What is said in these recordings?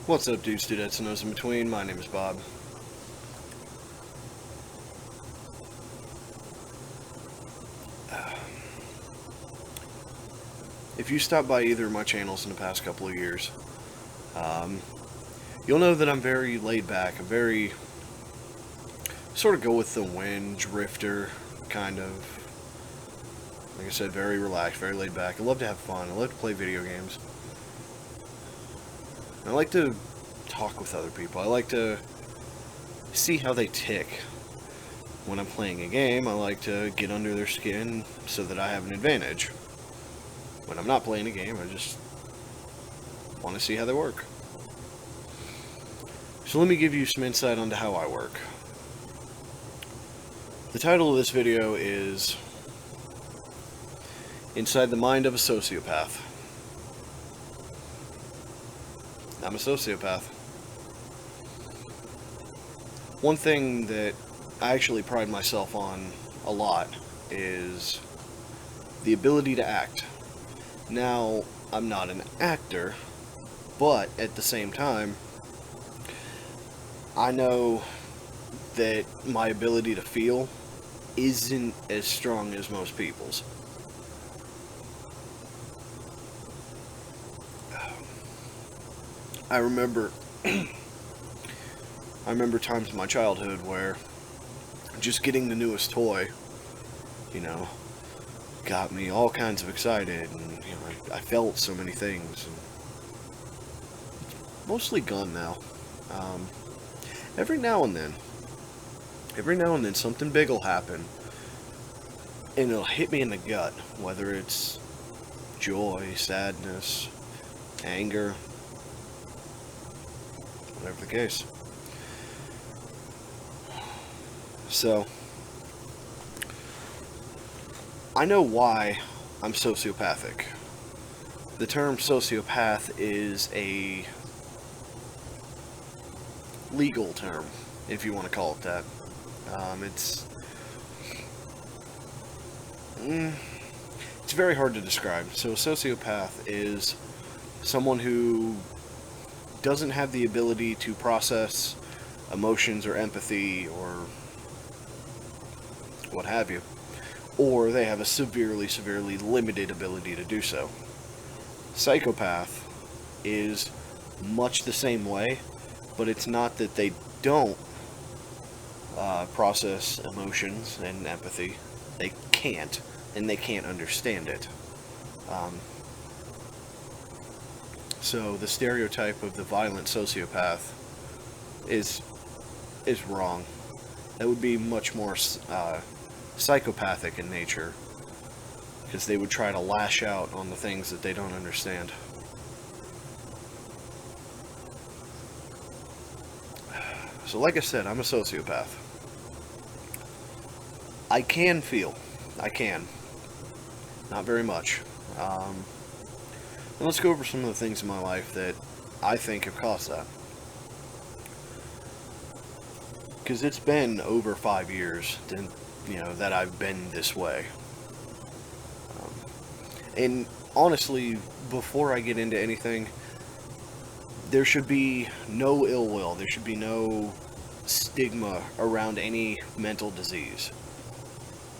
What's up, dudes, dudettes, and those in between? My name is Bob. If you stopped by either of my channels in the past couple of years, you'll know that I'm very laid back. I'm very sort of go with the wind, drifter, kind of. Like I said, very relaxed, very laid back. I love to have fun. I love to play video games. I like to talk with other people. I like to see how they tick. When I'm playing a game, I like to get under their skin so that I have an advantage. When I'm not playing a game, I just want to see how they work. So let me give you some insight onto how I work. The title of this video is Inside the Mind of a Sociopath. I'm a sociopath. One thing that I actually pride myself on a lot is the ability to act. Now, I'm not an actor, but at the same time, I know that my ability to feel isn't as strong as most people's. I remember times in my childhood where just getting the newest toy, got me all kinds of excited, and I felt so many things. And it's mostly gone now. Every now and then something big will happen, and it'll hit me in the gut, whether it's joy, sadness, anger, whatever the case. So, I know why I'm sociopathic. The term sociopath is a legal term, if you want to call it that. It's very hard to describe. So a sociopath is someone who doesn't have the ability to process emotions or empathy or what have you, or they have a severely limited ability to do so. Psychopath is much the same way, but it's not that they don't process emotions and empathy. They can't, and they can't understand it. So the stereotype of the violent sociopath is wrong. That would be much more psychopathic in nature, because they would try to lash out on the things that they don't understand. So like I said, I'm a sociopath. I can feel. I can. Not very much. And let's go over some of the things in my life that I think have caused that. Because it's been over 5 years that I've been this way. And honestly, before I get into anything, there should be no ill will. There should be no stigma around any mental disease.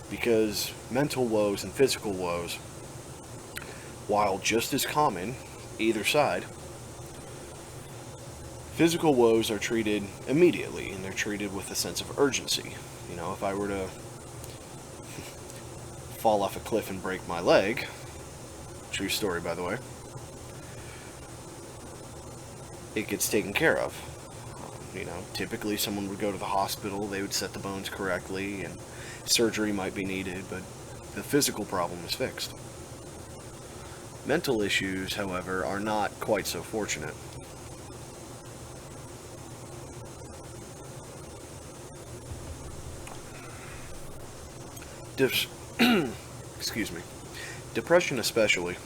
Because mental woes and physical woes, while just as common, either side, physical woes are treated immediately, and they're treated with a sense of urgency. If I were to fall off a cliff and break my leg, true story by the way, it gets taken care of. Typically someone would go to the hospital, they would set the bones correctly, and surgery might be needed, but the physical problem is fixed. Mental issues, however, are not quite so fortunate. Excuse me. Depression especially.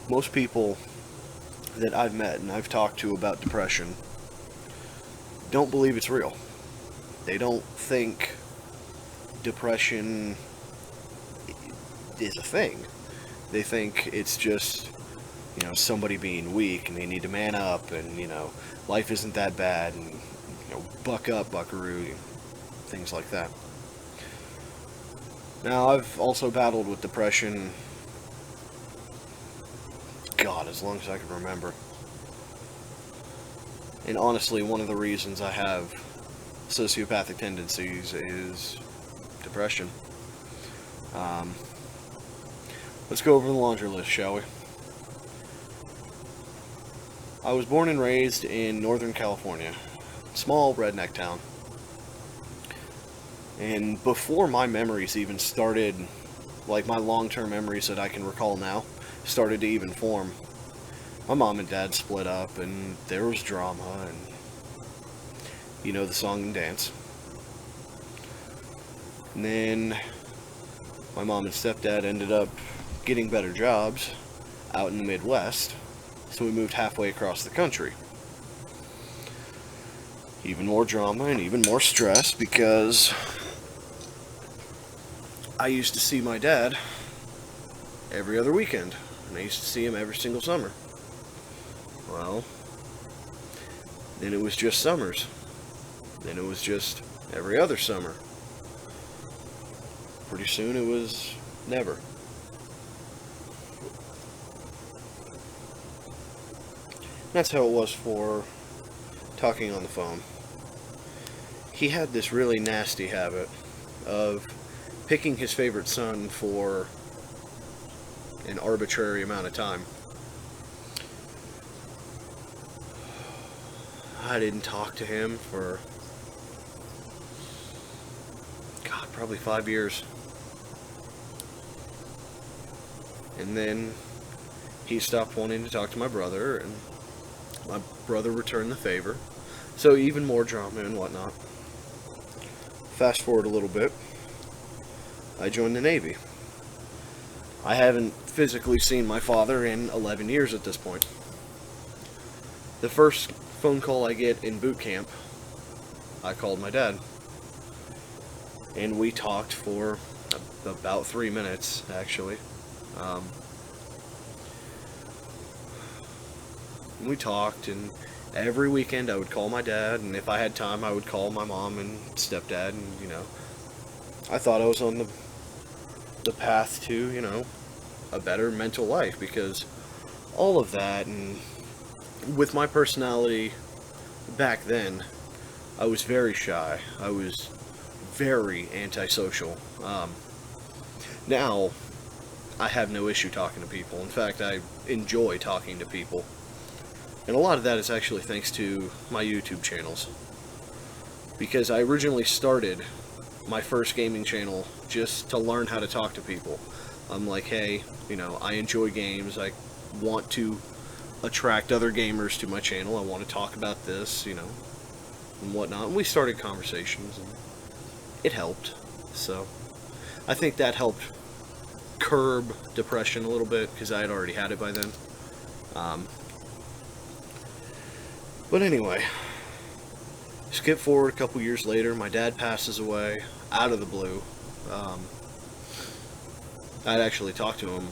Most people that I've met and I've talked to about depression don't believe it's real. They don't think depression is a thing. They think it's just somebody being weak and they need to man up, and, life isn't that bad, and, buck up, buckaroo, things like that. Now, I've also battled with depression, God, as long as I can remember. And honestly, one of the reasons I have sociopathic tendencies is depression. Let's go over the laundry list, shall we? I was born and raised in Northern California, small redneck town. And before my memories even started, like my long-term memories that I can recall now, started to even form, my mom and dad split up, and there was drama, and the song and dance. And then my mom and stepdad ended up getting better jobs out in the Midwest, so we moved halfway across the country. Even more drama and even more stress, because I used to see my dad every other weekend, and I used to see him every single summer. Well, then it was just summers. Then it was just every other summer. Pretty soon it was never. That's how it was for talking on the phone. He had this really nasty habit of picking his favorite son for an arbitrary amount of time. I didn't talk to him for, God, probably 5 years. And then he stopped wanting to talk to my brother, and my brother returned the favor. So even more drama and whatnot. Fast forward a little bit, I joined the Navy. I haven't physically seen my father in 11 years at this point. The first phone call I get in boot camp, I called my dad. And we talked for about 3 minutes, actually. We talked, and every weekend I would call my dad, and if I had time I would call my mom and stepdad, and, I thought I was on the path to, a better mental life, because all of that, and with my personality back then, I was very shy. I was very antisocial. Now, I have no issue talking to people. In fact, I enjoy talking to people. And a lot of that is actually thanks to my YouTube channels. Because I originally started my first gaming channel just to learn how to talk to people. I'm like, hey, I enjoy games. I want to attract other gamers to my channel. I want to talk about this, and whatnot. And we started conversations, and it helped. So I think that helped curb depression a little bit, because I had already had it by then. But anyway, skip forward a couple years later, my dad passes away out of the blue. I'd actually talked to him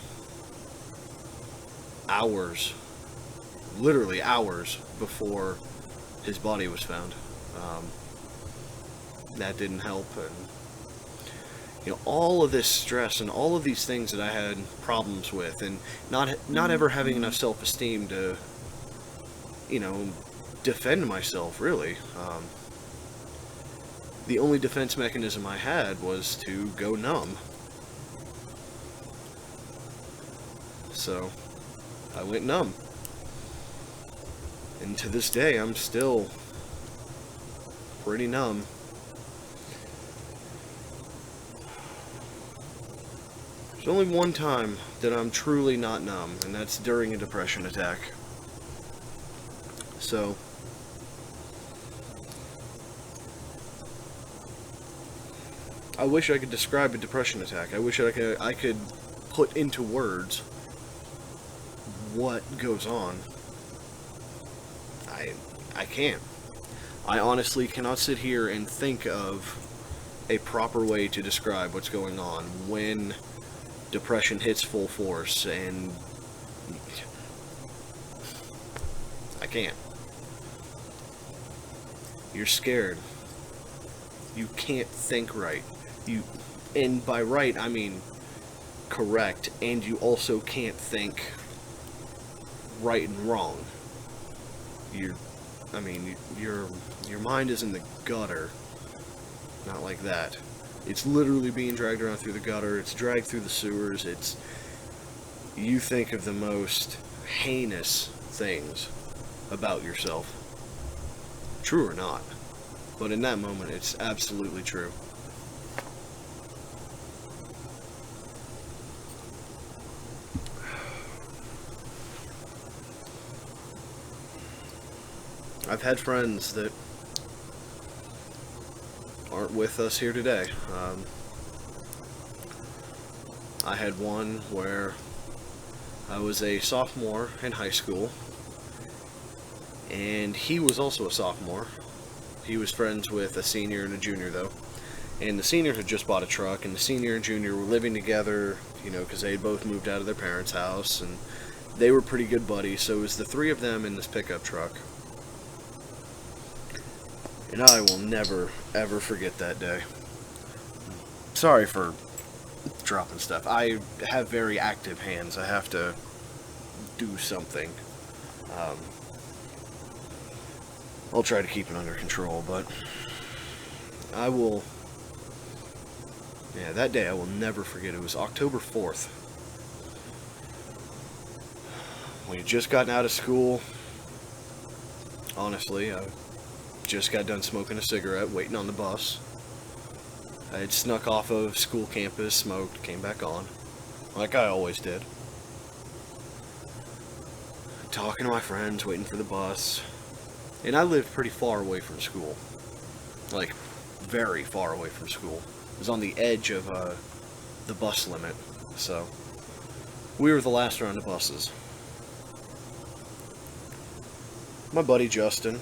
literally hours before his body was found. That didn't help, and all of this stress and all of these things that I had problems with, and not ever having enough self-esteem to defend myself, really. The only defense mechanism I had was to go numb. So I went numb. And to this day, I'm still pretty numb. There's only one time that I'm truly not numb, and that's during a depression attack. So I wish I could describe a depression attack. I wish I could put into words what goes on. I can't. I honestly cannot sit here and think of a proper way to describe what's going on when depression hits full force, and can't. You're scared. You can't think right. And by right, I mean correct, and you also can't think right and wrong. Your mind is in the gutter. Not like that. It's literally being dragged around through the gutter. It's dragged through the sewers. You think of the most heinous things about yourself. True or not. But in that moment, it's absolutely true. I've had friends that aren't with us here today. I had one where I was a sophomore in high school, and he was also a sophomore. He was friends with a senior and a junior, though. And the senior had just bought a truck, and the senior and junior were living together, because they had both moved out of their parents' house, and they were pretty good buddies. So it was the three of them in this pickup truck. And I will never, ever forget that day. Sorry for dropping stuff. I have very active hands. I have to do something. I'll try to keep it under control, but I will... Yeah, that day I will never forget. It was October 4th. We had just gotten out of school. Honestly, I just got done smoking a cigarette, waiting on the bus. I had snuck off of school campus, smoked, came back on, like I always did. Talking to my friends, waiting for the bus. And I lived pretty far away from school. Like, very far away from school. It was on the edge of the bus limit, so we were the last round of buses. My buddy Justin,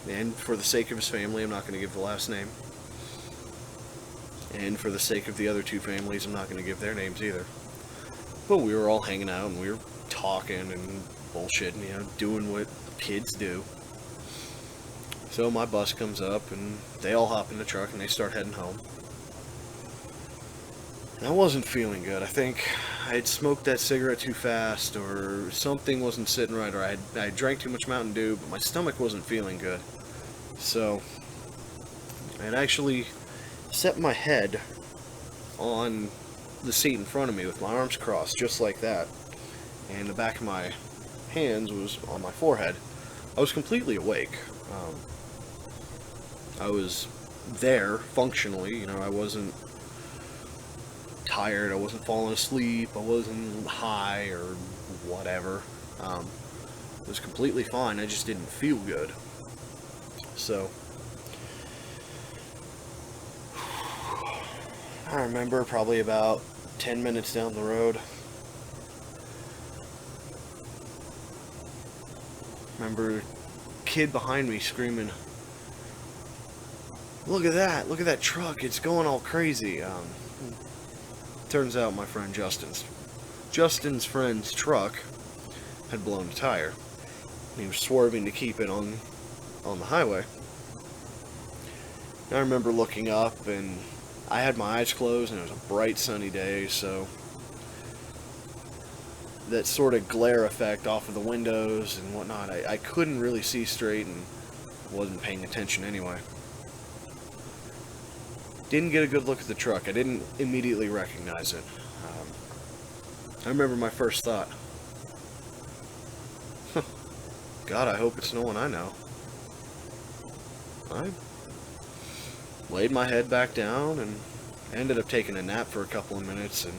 and for the sake of his family, I'm not going to give the last name. And for the sake of the other two families, I'm not going to give their names either. But we were all hanging out, and we were talking and bullshitting, doing what kids do. So my bus comes up, and they all hop in the truck, and they start heading home. And I wasn't feeling good. I think I had smoked that cigarette too fast, or something wasn't sitting right, or I drank too much Mountain Dew, but my stomach wasn't feeling good. So I had actually set my head on the seat in front of me with my arms crossed, just like that, and the back of my hands was on my forehead. I was completely awake. I was there, functionally, I wasn't tired, I wasn't falling asleep, I wasn't high or whatever. It was completely fine, I just didn't feel good. So I remember probably about 10 minutes down the road, remember a kid behind me screaming, look at that truck, it's going all crazy. Turns out my friend Justin's friend's truck had blown a tire. He was swerving to keep it on the highway. And I remember looking up, and I had my eyes closed, and it was a bright sunny day, so that sort of glare effect off of the windows and whatnot, I couldn't really see straight, and wasn't paying attention anyway. Didn't get a good look at the truck. I didn't immediately recognize it. I remember my first thought, God, I hope it's no one I know. I laid my head back down and ended up taking a nap for a couple of minutes, and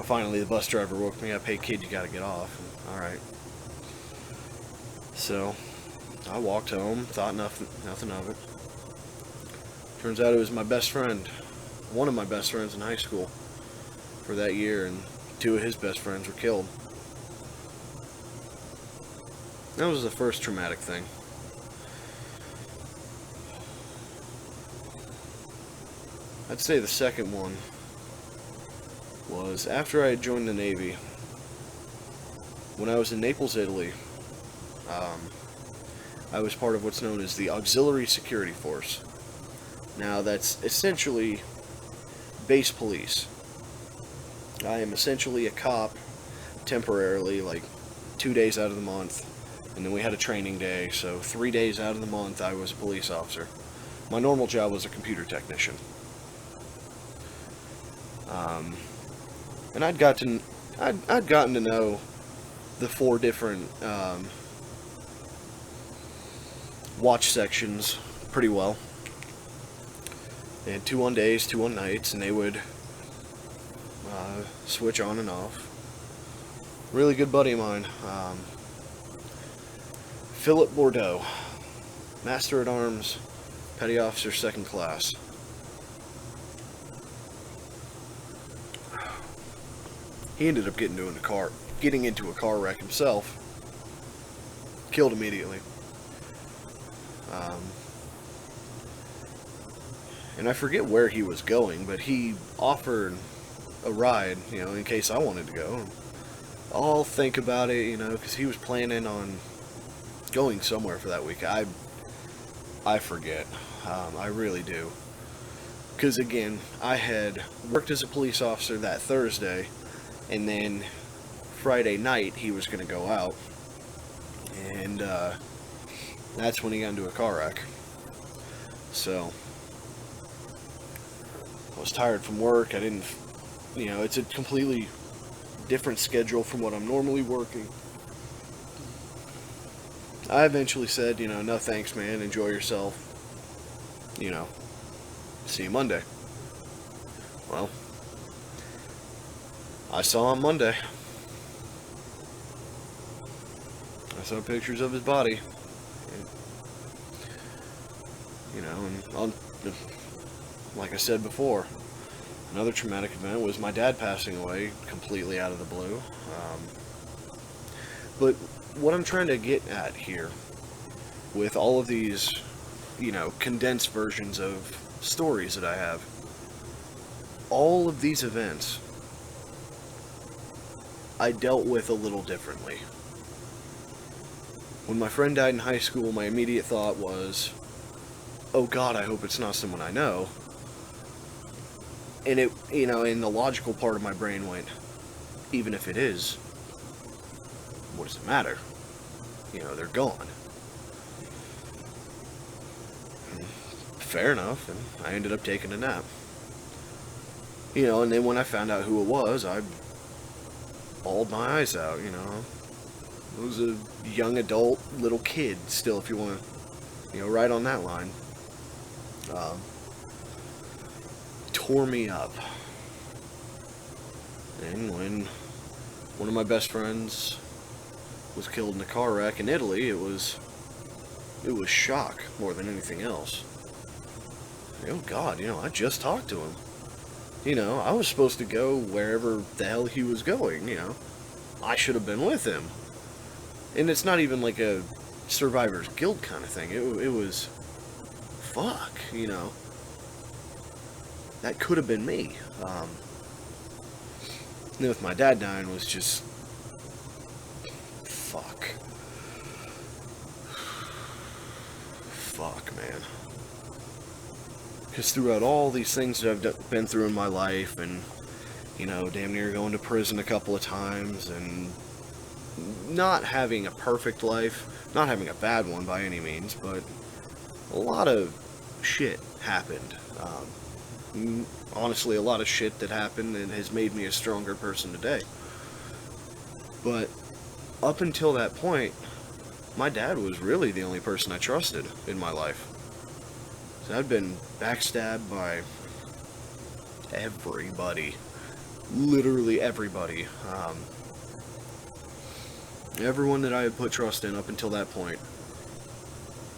finally the bus driver woke me up. Hey kid, you gotta get off. And, all right. So I walked home, thought nothing of it. Turns out it was my best friend, one of my best friends in high school for that year, and two of his best friends were killed. That was the first traumatic thing. I'd say the second one was after I had joined the Navy. When I was in Naples, Italy, I was part of what's known as the Auxiliary Security Force. Now, that's essentially base police. I am essentially a cop temporarily, like 2 days out of the month, and then we had a training day, so 3 days out of the month I was a police officer. My normal job was a computer technician. And I'd gotten to know the 4 different watch sections pretty well. They had 2 on days, 2 on nights, and they would switch on and off. Really good buddy of mine, Philip Bordeaux, Master at Arms, Petty Officer 2nd Class. He ended up getting into a car wreck himself. Killed immediately. And I forget where he was going, but he offered a ride, in case I wanted to go. I'll think about it, because he was planning on going somewhere for that week. I forget. I really do. Because, again, I had worked as a police officer that Thursday, and then Friday night he was going to go out. And that's when he got into a car wreck. So, I was tired from work. I didn't, it's a completely different schedule from what I'm normally working. I eventually said, no thanks, man, enjoy yourself. See you Monday. Well, I saw him Monday. I saw pictures of his body. And like I said before, another traumatic event was my dad passing away completely out of the blue. But what I'm trying to get at here with all of these, condensed versions of stories that I have, all of these events I dealt with a little differently. When my friend died in high school, my immediate thought was, oh God, I hope it's not someone I know. And it, and the logical part of my brain went, even if it is, what does it matter? They're gone. Fair enough, and I ended up taking a nap. And then when I found out who it was, I bawled my eyes out, It was a young adult, little kid, still, if you want to, right on that line. Tore me up. And when one of my best friends was killed in a car wreck in Italy, it was shock more than anything else. Oh God, I just talked to him. I was supposed to go wherever the hell he was going, I should have been with him. And it's not even like a survivor's guilt kind of thing. It was, fuck, that could have been me. And then with my dad dying was just, fuck. Fuck, man. Because throughout all these things that I've been through in my life, and, damn near going to prison a couple of times, and not having a perfect life, not having a bad one by any means, but a lot of shit happened. Honestly, a lot of shit that happened and has made me a stronger person today. But up until that point, my dad was really the only person I trusted in my life. So I'd been backstabbed by everybody. Literally everybody. Everyone that I had put trust in up until that point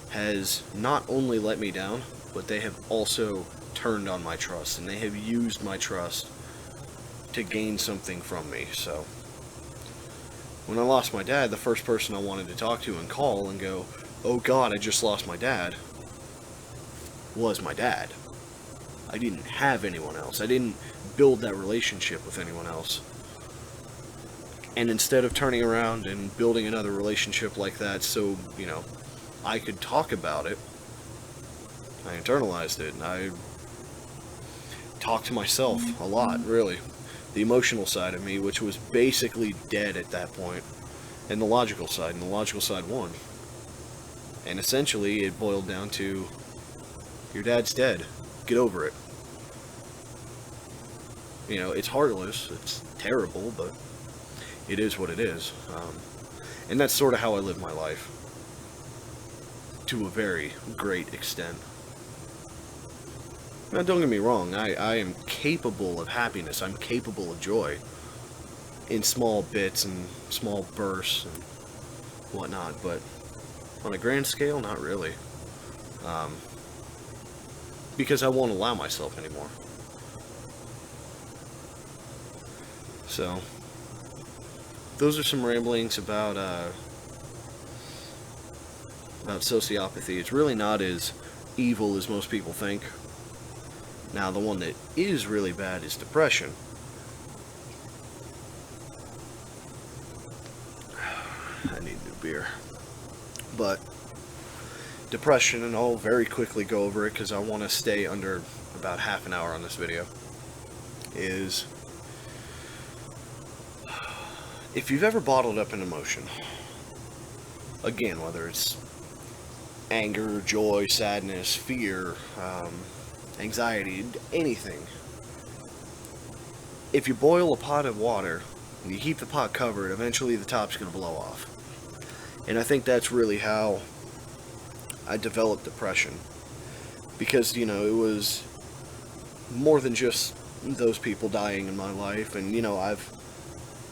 has not only let me down, but they have also turned on my trust, and they have used my trust to gain something from me. So when I lost my dad, the first person I wanted to talk to and call and go, oh God, I just lost my dad, was my dad. I didn't have anyone else. I didn't build that relationship with anyone else. And instead of turning around and building another relationship like that so, I could talk about it, I internalized it, and I talked to myself a lot, really. The emotional side of me, which was basically dead at that point, and the logical side won. And essentially, it boiled down to, your dad's dead. Get over it. It's heartless, it's terrible, but it is what it is. And that's sort of how I live my life, to a very great extent. Now, don't get me wrong, I am capable of happiness, I'm capable of joy, in small bits and small bursts and whatnot, but on a grand scale, not really. Because I won't allow myself anymore. So, those are some ramblings about sociopathy. It's really not as evil as most people think. Now, the one that is really bad is depression. I need a new beer. But depression, and I'll very quickly go over it because I want to stay under about half an hour on this video, is if you've ever bottled up an emotion, again, whether it's anger, joy, sadness, fear, anxiety, anything, if you boil a pot of water and you keep the pot covered, eventually the top's going to blow off. And I think that's really how I developed depression. Because, it was more than just those people dying in my life. And,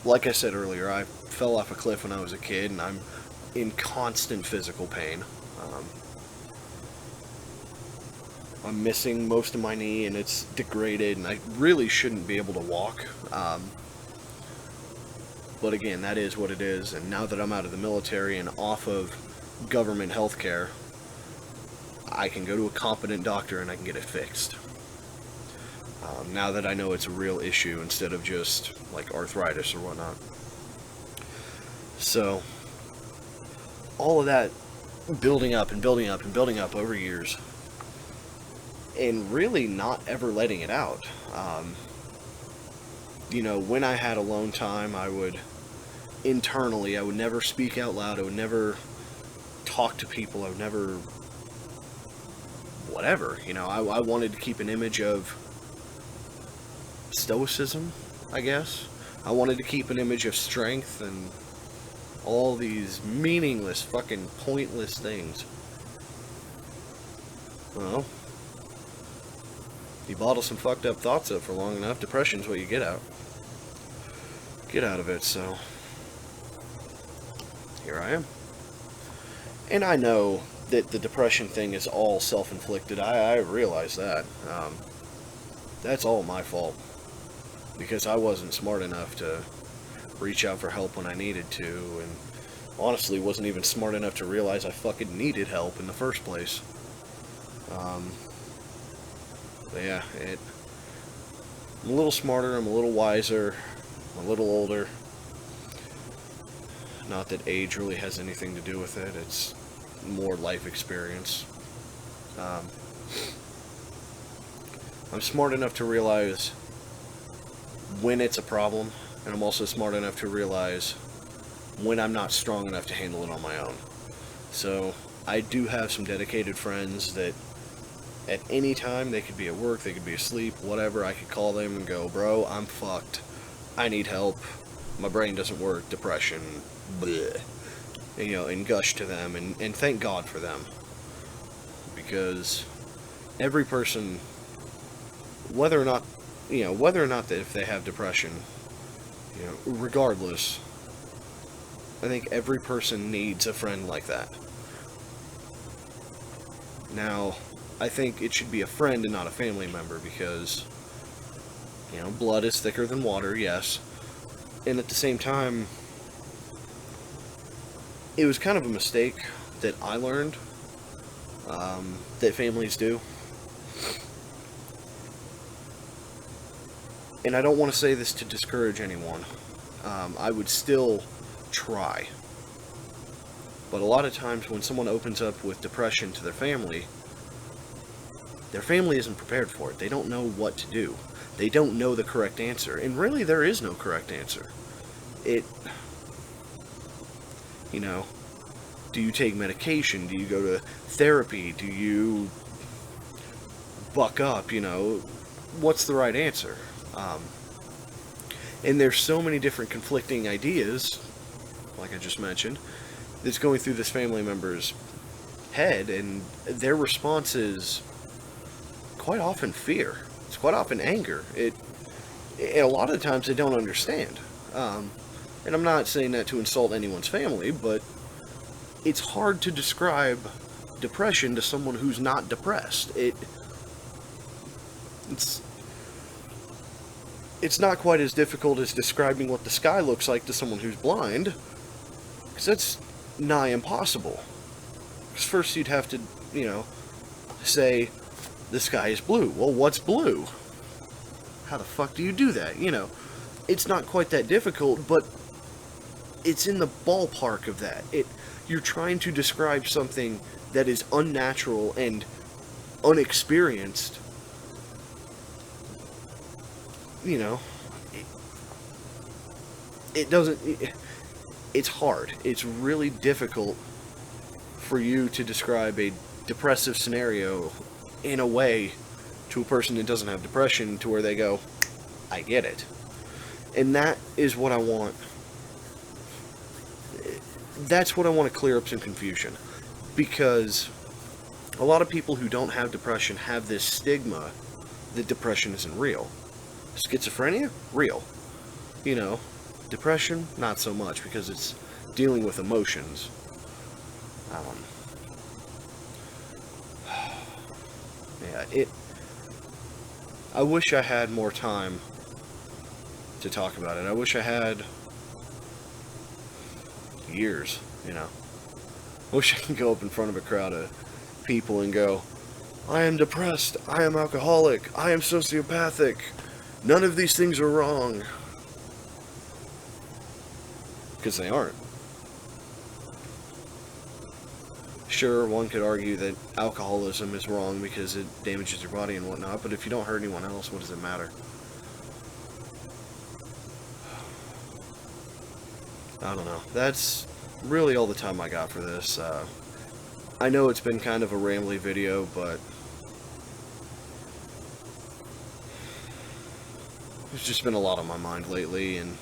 like I said earlier, I fell off a cliff when I was a kid, and I'm in constant physical pain. I'm missing most of my knee, and it's degraded, and I really shouldn't be able to walk. But again, that is what it is, and now that I'm out of the military and off of government health care, I can go to a competent doctor and I can get it fixed. Now that I know it's a real issue instead of just like arthritis or whatnot. So, all of that building up and building up and building up over years, and really not ever letting it out. When I had alone time, I would never speak out loud, I would never talk to people, I would never whatever, I wanted to keep an image of stoicism, I guess. I wanted to keep an image of strength and all these meaningless, fucking pointless things. Well, you bottle some fucked up thoughts up for long enough, depression's what you get out of it, so here I am. And I know that the depression thing is all self-inflicted. I realize that. That's all my fault. Because I wasn't smart enough to reach out for help when I needed to, and honestly wasn't even smart enough to realize I fucking needed help in the first place. But yeah, I'm a little smarter, I'm a little wiser, I'm a little older. Not that age really has anything to do with it, it's more life experience. I'm smart enough to realize when it's a problem, and I'm also smart enough to realize when I'm not strong enough to handle it on my own. So, I do have some dedicated friends that at any time, they could be at work, they could be asleep, whatever, I could call them and go, bro, I'm fucked. I need help. My brain doesn't work. Depression. Bleh. And gush to them, and thank God for them. Because every person, whether or not that if they have depression, regardless, I think every person needs a friend like that. Now, I think it should be a friend and not a family member because, blood is thicker than water, yes. And at the same time, it was kind of a mistake that I learned that families do. And I don't want to say this to discourage anyone, I would still try. But a lot of times when someone opens up with depression to their family isn't prepared for it. They don't know what to do. They don't know the correct answer. And really, there is no correct answer. Do you take medication? Do you go to therapy? Do you buck up? What's the right answer? And there's so many different conflicting ideas, like I just mentioned, that's going through this family member's head, and their response is quite often fear. It's quite often anger. And a lot of the times they don't understand. And I'm not saying that to insult anyone's family, but it's hard to describe depression to someone who's not depressed. It's not quite as difficult as describing what the sky looks like to someone who's blind, because that's nigh impossible. Because first you'd have to, say, the sky is blue. Well, what's blue? How the fuck do you do that? It's not quite that difficult, but it's in the ballpark of that. You're trying to describe something that is unnatural and unexperienced. It's hard. It's really difficult for you to describe a depressive scenario in a way to a person that doesn't have depression, to where they go, I get it. And that is what I want. That's what I want to clear up some confusion. Because a lot of people who don't have depression have this stigma that depression isn't real. Schizophrenia? Real. Depression? Not so much, because it's dealing with emotions. I wish I had more time to talk about it. I wish I had years, I wish I could go up in front of a crowd of people and go, I am depressed, I am alcoholic, I am sociopathic, none of these things are wrong. Because they aren't. Sure, one could argue that alcoholism is wrong because it damages your body and whatnot, but if you don't hurt anyone else, what does it matter? I don't know. That's really all the time I got for this. I know it's been kind of a rambly video, but there's just been a lot on my mind lately, and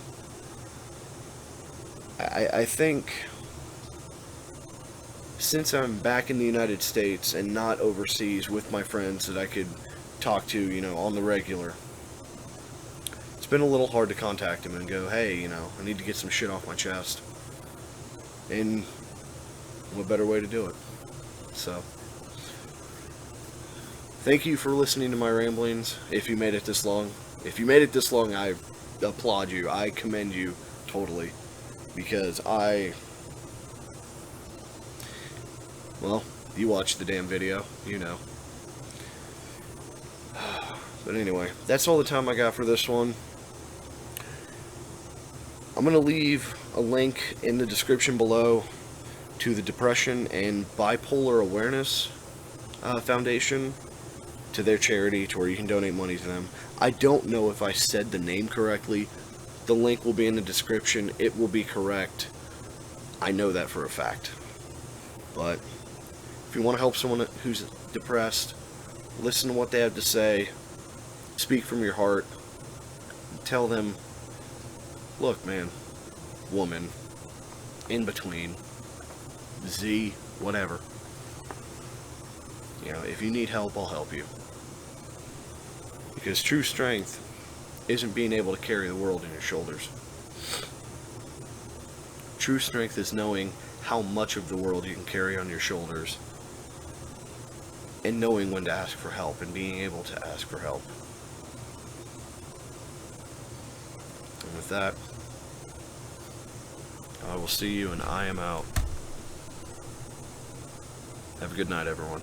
I think since I'm back in the United States and not overseas with my friends that I could talk to, on the regular, it's been a little hard to contact them and go, hey, I need to get some shit off my chest. And what better way to do it? So, thank you for listening to my ramblings, if you made it this long. If you made it this long, I applaud you. I commend you totally. Because well, you watched the damn video, But anyway, that's all the time I got for this one. I'm going to leave a link in the description below to the Depression and Bipolar Awareness Foundation, to their charity, to where you can donate money to them. I don't know if I said the name correctly. The link will be in the description. It will be correct. I know that for a fact. But if you want to help someone who's depressed, listen to what they have to say. Speak from your heart. Tell them, look, man, woman, in between, Z, whatever. If you need help, I'll help you. Because true strength isn't being able to carry the world on your shoulders. True strength is knowing how much of the world you can carry on your shoulders, and knowing when to ask for help, and being able to ask for help. And with that, I will see you, and I am out. Have a good night, everyone.